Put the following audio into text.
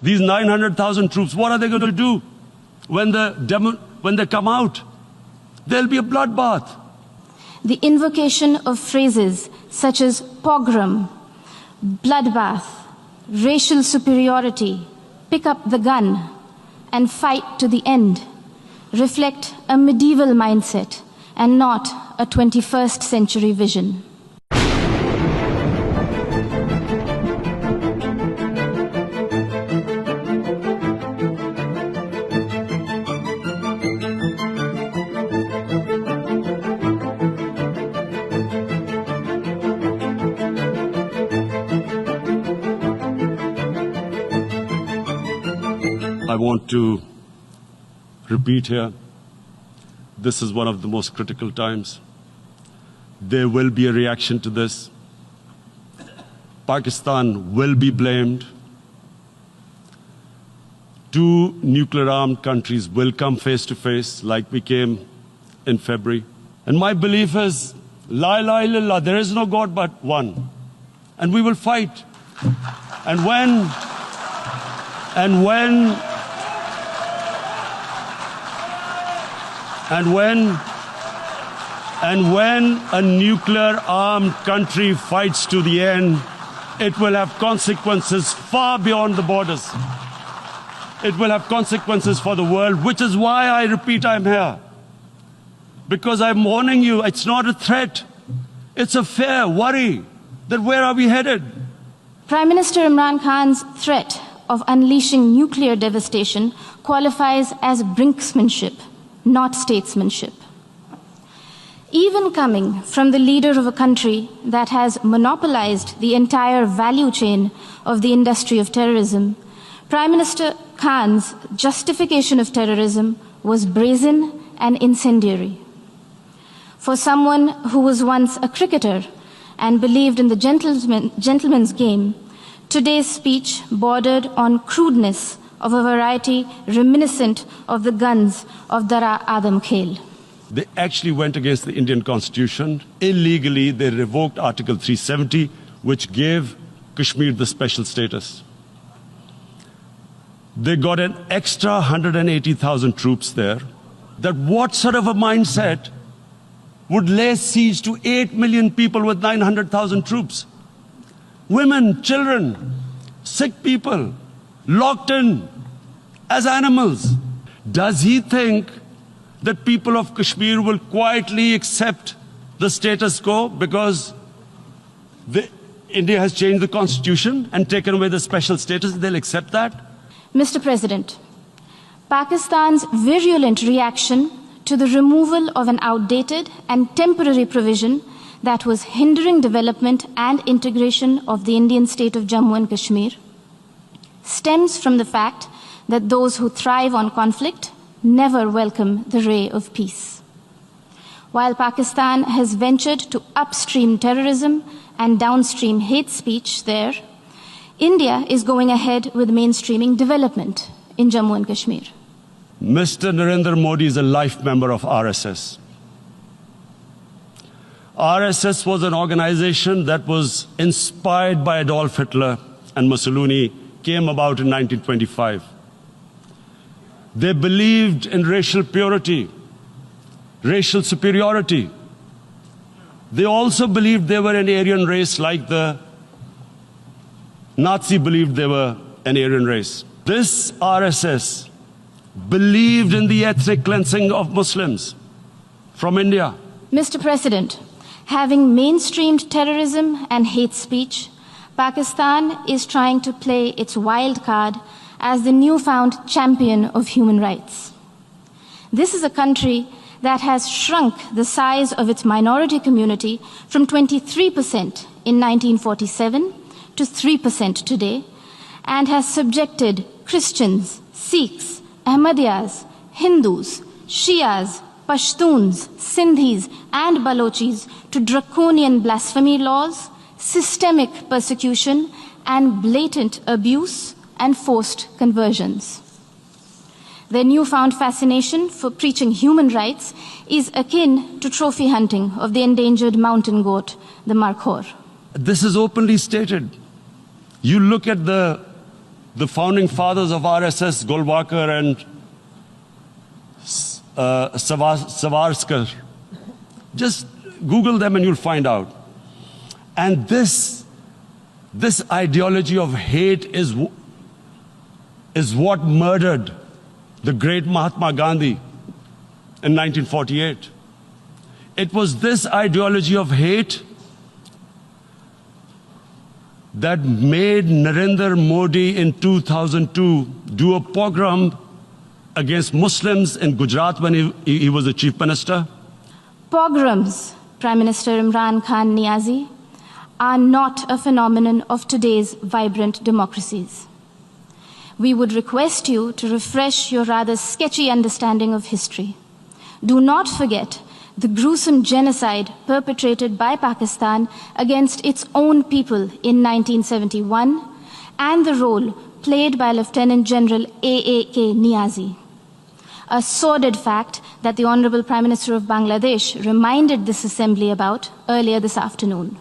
These 900,000 troops, what are they going to do when they come out? There'll be a bloodbath. The invocation of phrases such as pogrom, bloodbath, racial superiority, pick up the gun, and fight to the end reflect a medieval mindset and not a 21st century vision. I want to repeat here, this is one of the most critical times. There will be a reaction to this. Pakistan will be blamed. Two nuclear-armed countries will come face to face like we came in February. And my belief is, La ilaha illallah, there is no God but one. And we will fight. And when a nuclear-armed country fights to the end, it will have consequences far beyond the borders. It will have consequences for the world, which is why I repeat I'm here. Because I'm warning you, it's not a threat. It's a fear, worry, that where are we headed? Prime Minister Imran Khan's threat of unleashing nuclear devastation qualifies as brinksmanship, not statesmanship. Even coming from the leader of a country that has monopolized the entire value chain of the industry of terrorism, Prime Minister Khan's justification of terrorism was brazen and incendiary. For someone who was once a cricketer and believed in the gentleman's game, today's speech bordered on crudeness of a variety reminiscent of the guns of Dara Adam Khel. They actually went against the Indian Constitution. Illegally, they revoked Article 370, which gave Kashmir the special status. They got an extra 180,000 troops there. That what sort of a mindset would lay siege to 8 million people with 900,000 troops? Women, children, sick people, locked in as animals. Does he think that people of Kashmir will quietly accept the status quo because India has changed the constitution and taken away the special status? They'll accept that? Mr. President, Pakistan's virulent reaction to the removal of an outdated and temporary provision that was hindering development and integration of the Indian state of Jammu and Kashmir stems from the fact that those who thrive on conflict never welcome the ray of peace. While Pakistan has ventured to upstream terrorism and downstream hate speech there, India is going ahead with mainstreaming development in Jammu and Kashmir. Mr. Narendra Modi is a life member of RSS. RSS was an organization that was inspired by Adolf Hitler and Mussolini, came about in 1925. They believed in racial purity, racial superiority. They also believed they were an Aryan race like the Nazi believed they were an Aryan race. This RSS believed in the ethnic cleansing of Muslims from India. Mr. President, having mainstreamed terrorism and hate speech, Pakistan is trying to play its wild card as the newfound champion of human rights. This is a country that has shrunk the size of its minority community from 23% in 1947 to 3% today, and has subjected Christians, Sikhs, Ahmadiyas, Hindus, Shias, Pashtuns, Sindhis, and Balochis to draconian blasphemy laws, systemic persecution, and blatant abuse and forced conversions. Their newfound fascination for preaching human rights is akin to trophy hunting of the endangered mountain goat, the markhor. This is openly stated. You look at the the founding fathers of RSS, Golwalkar and Savarkar. Just Google them and you'll find out. And this ideology of hate is what murdered the great Mahatma Gandhi in 1948. It was this ideology of hate that made Narendra Modi in 2002 do a pogrom against Muslims in Gujarat when he was the chief minister. Pogroms, Prime Minister Imran Khan Niazi, are not a phenomenon of today's vibrant democracies. We would request you to refresh your rather sketchy understanding of history. Do not forget the gruesome genocide perpetrated by Pakistan against its own people in 1971 and the role played by Lieutenant General A.A.K. Niazi. A sordid fact that the Honorable Prime Minister of Bangladesh reminded this assembly about earlier this afternoon.